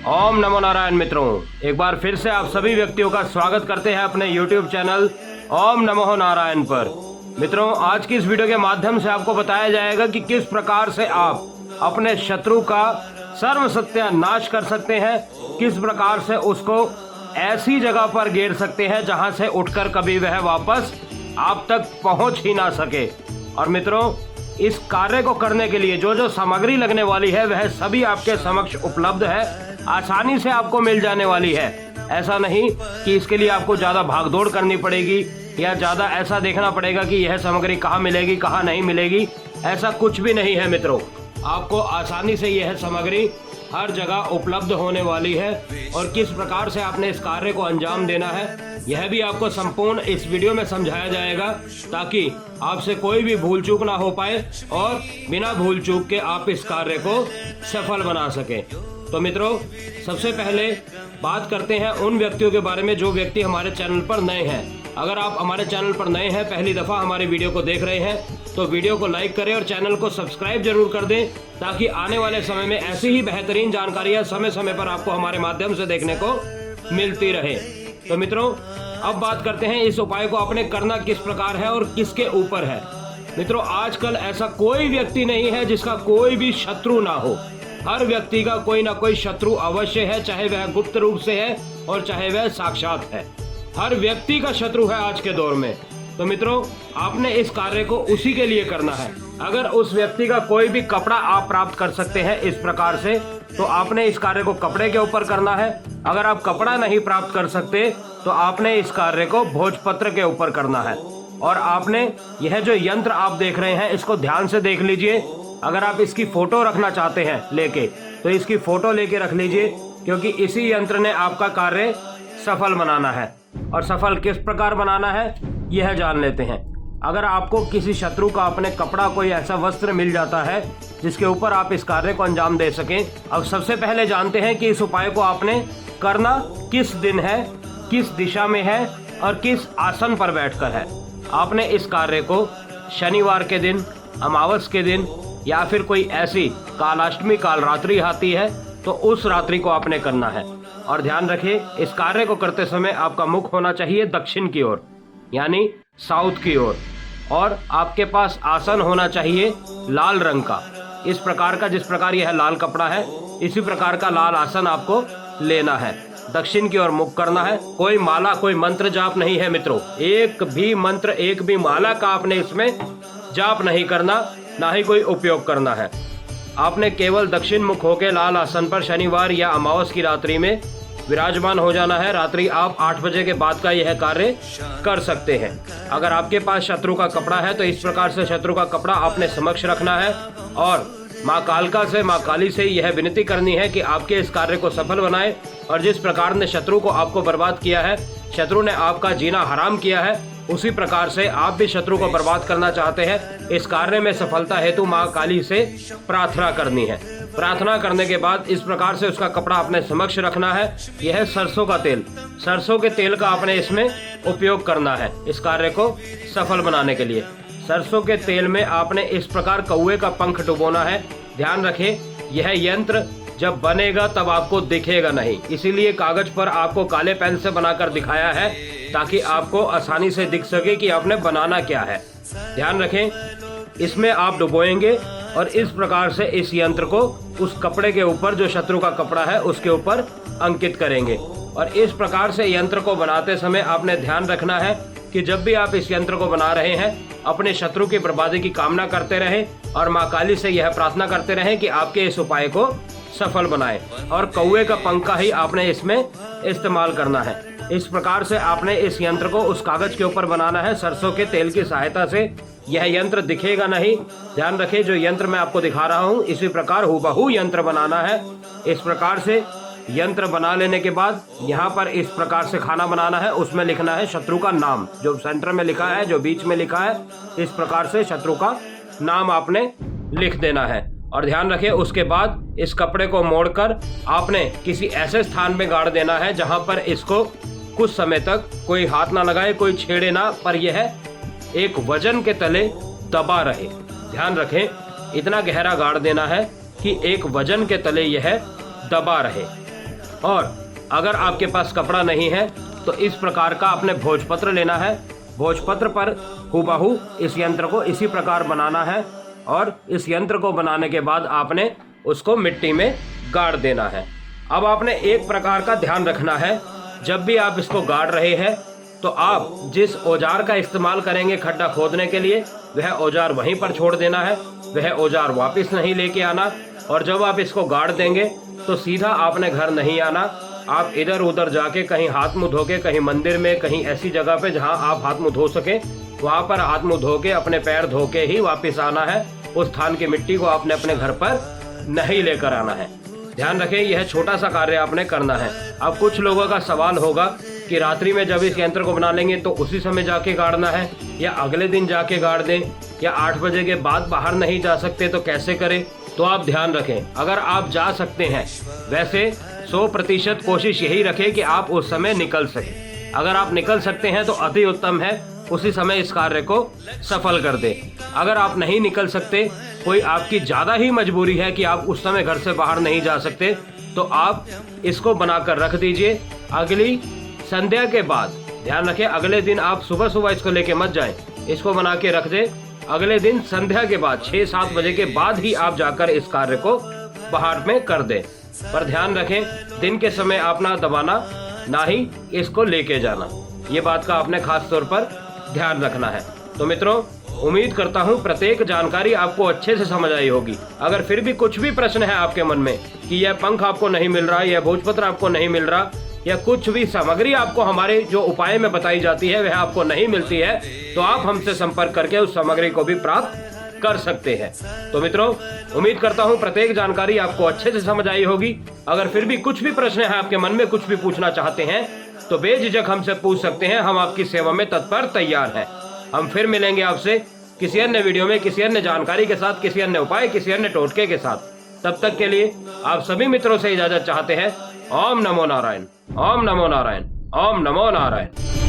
ओम नमो नारायण। मित्रों, एक बार फिर से आप सभी व्यक्तियों का स्वागत करते हैं अपने YouTube चैनल ओम नमो नारायण पर। मित्रों, आज की इस वीडियो के माध्यम से आपको बताया जाएगा कि किस प्रकार से आप अपने शत्रु का सर्व सत्यानाश कर सकते हैं, किस प्रकार से उसको ऐसी जगह पर घेर सकते हैं जहां से उठकर कभी वह वापस आप तक पहुंच ही ना सके। और मित्रों, इस कार्य को करने के लिए जो जो सामग्री लगने वाली है वह सभी आपके समक्ष उपलब्ध है, आसानी से आपको मिल जाने वाली है। ऐसा नहीं कि इसके लिए आपको ज़्यादा भागदौड़ करनी पड़ेगी या ज़्यादा ऐसा देखना पड़ेगा कि यह सामग्री कहाँ मिलेगी कहाँ नहीं मिलेगी, ऐसा कुछ भी नहीं है। मित्रों, आपको आसानी से यह सामग्री हर जगह उपलब्ध होने वाली है और किस प्रकार से आपने इस कार्य को अंजाम देना है यह भी आपको संपूर्ण इस वीडियो में समझाया जाएगा, ताकि आपसे कोई भी भूल चूक ना हो पाए और बिना भूल चूक के आप इस कार्य को सफल बना सकें। तो मित्रों, सबसे पहले बात करते हैं उन व्यक्तियों के बारे में जो व्यक्ति हमारे चैनल पर नए हैं। अगर आप हमारे चैनल पर नए हैं, पहली दफ़ा हमारी वीडियो को देख रहे हैं, तो वीडियो को लाइक करें और चैनल को सब्सक्राइब जरूर कर दें, ताकि आने वाले समय में ऐसी ही बेहतरीन जानकारियां समय समय पर आपको हमारे माध्यम से देखने को मिलती रहे। तो मित्रों, अब बात करते हैं इस उपाय को आपने करना किस प्रकार है और किसके ऊपर है। मित्रों, आजकल ऐसा कोई व्यक्ति नहीं है जिसका कोई भी शत्रु ना हो। हर व्यक्ति का कोई ना कोई शत्रु अवश्य है, चाहे वह गुप्त रूप से है और चाहे वह साक्षात है। हर व्यक्ति का शत्रु है आज के दौर में। तो मित्रों, आपने इस कार्य को उसी के लिए करना है। अगर उस व्यक्ति का कोई भी कपड़ा आप प्राप्त कर सकते हैं इस प्रकार से, तो आपने इस कार्य को कपड़े के ऊपर करना है। अगर आप कपड़ा नहीं प्राप्त कर सकते तो आपने इस कार्य को भोजपत्र के ऊपर करना है। और आपने यह जो यंत्र आप देख रहे हैं इसको ध्यान से देख लीजिए। अगर आप इसकी फोटो रखना चाहते हैं लेके, तो इसकी फोटो लेके रख लीजिए, क्योंकि इसी यंत्र ने आपका कार्य सफल बनाना है। और सफल किस प्रकार बनाना है यह जान लेते हैं। अगर आपको किसी शत्रु का अपने कपड़ा कोई ऐसा वस्त्र मिल जाता है जिसके ऊपर आप इस कार्य को अंजाम दे सकें। अब सबसे पहले जानते हैं कि इस उपाय को आपने करना किस दिन है, किस दिशा में है और किस आसन पर बैठकर है। आपने इस कार्य को शनिवार के दिन, अमावस के दिन या फिर कोई ऐसी कालाष्टमी काल रात्रि आती है तो उस रात्रि को आपने करना है। और ध्यान रखिए, इस कार्य को करते समय आपका मुख होना चाहिए दक्षिण की ओर, यानी साउथ की ओर, और आपके पास आसन होना चाहिए लाल रंग का। इस प्रकार का, जिस प्रकार यह लाल कपड़ा है इसी प्रकार का लाल आसन आपको लेना है। दक्षिण की ओर मुख करना है। कोई माला, कोई मंत्र जाप नहीं है मित्रों। एक भी मंत्र, एक भी माला का आपने इसमें जाप नहीं करना, ना ही कोई उपयोग करना है। आपने केवल दक्षिण मुख होकर लाल आसन पर शनिवार या अमावस की रात्रि में विराजमान हो जाना है। रात्रि आप 8 बजे के बाद का यह कार्य कर सकते हैं। अगर आपके पास शत्रु का कपड़ा है तो इस प्रकार से शत्रु का कपड़ा अपने समक्ष रखना है और माँ कालिका से, माँ काली से यह विनती करनी है कि आपके इस कार्य को सफल बनाए। और जिस प्रकार ने शत्रु को आपको बर्बाद किया है, शत्रु ने आपका जीना हराम किया है, उसी प्रकार से आप भी शत्रु को बर्बाद करना चाहते हैं। इस कार्य में सफलता हेतु माँ काली से प्रार्थना करनी है। प्रार्थना करने के बाद इस प्रकार से उसका कपड़ा अपने समक्ष रखना है। यह सरसों का तेल, सरसों के तेल का आपने इसमें उपयोग करना है इस कार्य को सफल बनाने के लिए। सरसों के तेल में आपने इस प्रकार कौवे का पंख डुबोना है। ध्यान रखें, यह यंत्र जब बनेगा तब आपको दिखेगा नहीं, इसीलिए कागज पर आपको काले पेन से बनाकर दिखाया है, ताकि आपको आसानी से दिख सके कि आपने बनाना क्या है। ध्यान रखें, इसमें आप डुबोएंगे और इस प्रकार से इस यंत्र को उस कपड़े के ऊपर, जो शत्रु का कपड़ा है उसके ऊपर अंकित करेंगे। और इस प्रकार से यंत्र को बनाते समय आपने ध्यान रखना है कि जब भी आप इस यंत्र को बना रहे हैं, अपने शत्रु की बर्बादी की कामना करते रहें और माँ काली से यह प्रार्थना करते रहें कि आपके इस उपाय को सफल बनाएं। और कौवे का पंखा ही आपने इसमें इस्तेमाल करना है। इस प्रकार से आपने इस यंत्र को उस कागज के ऊपर बनाना है सरसों के तेल की सहायता से। यह यंत्र दिखेगा नहीं। ध्यान रखें, जो यंत्र मैं आपको दिखा रहा हूँ इसी प्रकार हूबहू यंत्र बनाना है। इस प्रकार से यंत्र बना लेने के बाद यहाँ पर इस प्रकार से खाना बनाना है। उसमें लिखना है शत्रु का नाम, जो सेंटर में लिखा है, जो बीच में लिखा है, इस प्रकार से शत्रु का नाम आपने लिख देना है। और ध्यान रखें, उसके बाद इस कपड़े को मोड़कर आपने किसी ऐसे स्थान में गाड़ देना है जहाँ पर इसको कुछ समय तक कोई हाथ ना लगाए, कोई छेड़े ना, पर यह एक वजन के तले दबा रहे। ध्यान रखें, इतना गहरा गाड़ देना है कि एक वजन के तले यह दबा रहे। और अगर आपके पास कपड़ा नहीं है तो इस प्रकार का आपने भोजपत्र लेना है। भोजपत्र पर हूबहू इस यंत्र को इसी प्रकार बनाना है और इस यंत्र को बनाने के बाद आपने उसको मिट्टी में गाड़ देना है। अब आपने एक प्रकार का ध्यान रखना है, जब भी आप इसको गाड़ रहे हैं तो आप जिस औजार का इस्तेमाल करेंगे खड्डा खोदने के लिए वह औजार वहीं पर छोड़ देना है, वह औजार वापस नहीं लेके आना। और जब आप इसको गाड़ देंगे तो सीधा आपने घर नहीं आना, आप इधर उधर जाके कहीं हाथ मुंह धो के, कहीं मंदिर में, कहीं ऐसी जगह पे जहां आप हाथ मुंह धो सके वहां पर हाथ मुंह धो के, अपने पैर धो के ही वापस आना है। उस स्थान की मिट्टी को आपने अपने घर पर नहीं लेकर आना है। ध्यान रखें, यह छोटा सा कार्य आपने करना है। अब कुछ लोगों का सवाल होगा कि रात्रि में जब इस यंत्र को बना लेंगे तो उसी समय जाके गाड़ना है या अगले दिन जाके गाड़ दें या 8 बजे के बाद बाहर नहीं जा सकते तो कैसे करें। तो आप ध्यान रखें, अगर आप जा सकते हैं, वैसे 100% कोशिश यही रखें कि आप उस समय निकल सकें। अगर आप निकल सकते हैं तो अति उत्तम है, उसी समय इस कार्य को सफल कर दे। अगर आप नहीं निकल सकते, कोई आपकी ज़्यादा ही मजबूरी है कि आप उस समय घर से बाहर नहीं जा सकते, तो आप इसको बनाकर रख दीजिए। अगली संध्या के बाद, ध्यान रखें, अगले दिन आप सुबह सुबह इसको लेके मत जाएं, इसको बना के रख दें। अगले दिन संध्या के बाद 6-7 बजे के बाद ही आप जाकर इस कार्य को बाहर में कर दें। पर ध्यान रखें, दिन के समय आप ना दबाना, ना ही इसको लेके जाना। ये बात का आपने खास तौर पर ध्यान रखना है। तो मित्रों, उम्मीद करता हूँ प्रत्येक जानकारी आपको अच्छे से समझ आई होगी। अगर फिर भी कुछ भी प्रश्न है आपके मन में कि यह पंख आपको नहीं मिल रहा, यह भोजपत्र आपको नहीं मिल रहा, या कुछ भी सामग्री आपको हमारे जो उपाय में बताई जाती है वह आपको नहीं मिलती है, तो आप हमसे संपर्क करके उस सामग्री को भी प्राप्त कर सकते हैं। तो मित्रों, उम्मीद करता हूँ प्रत्येक जानकारी आपको अच्छे से समझ आई होगी। अगर फिर भी कुछ भी प्रश्न है आपके मन में, कुछ भी पूछना चाहते हैं, तो बेझिझक हमसे पूछ सकते हैं। हम आपकी सेवा में तत्पर तैयार हैं। हम फिर मिलेंगे आपसे किसी अन्य वीडियो में, किसी अन्य जानकारी के साथ, किसी अन्य उपाय, किसी अन्य टोटके के साथ। तब तक के लिए आप सभी मित्रों से इजाजत चाहते हैं। ओम नमो नारायण, ओम नमो नारायण, ओम नमो नारायण।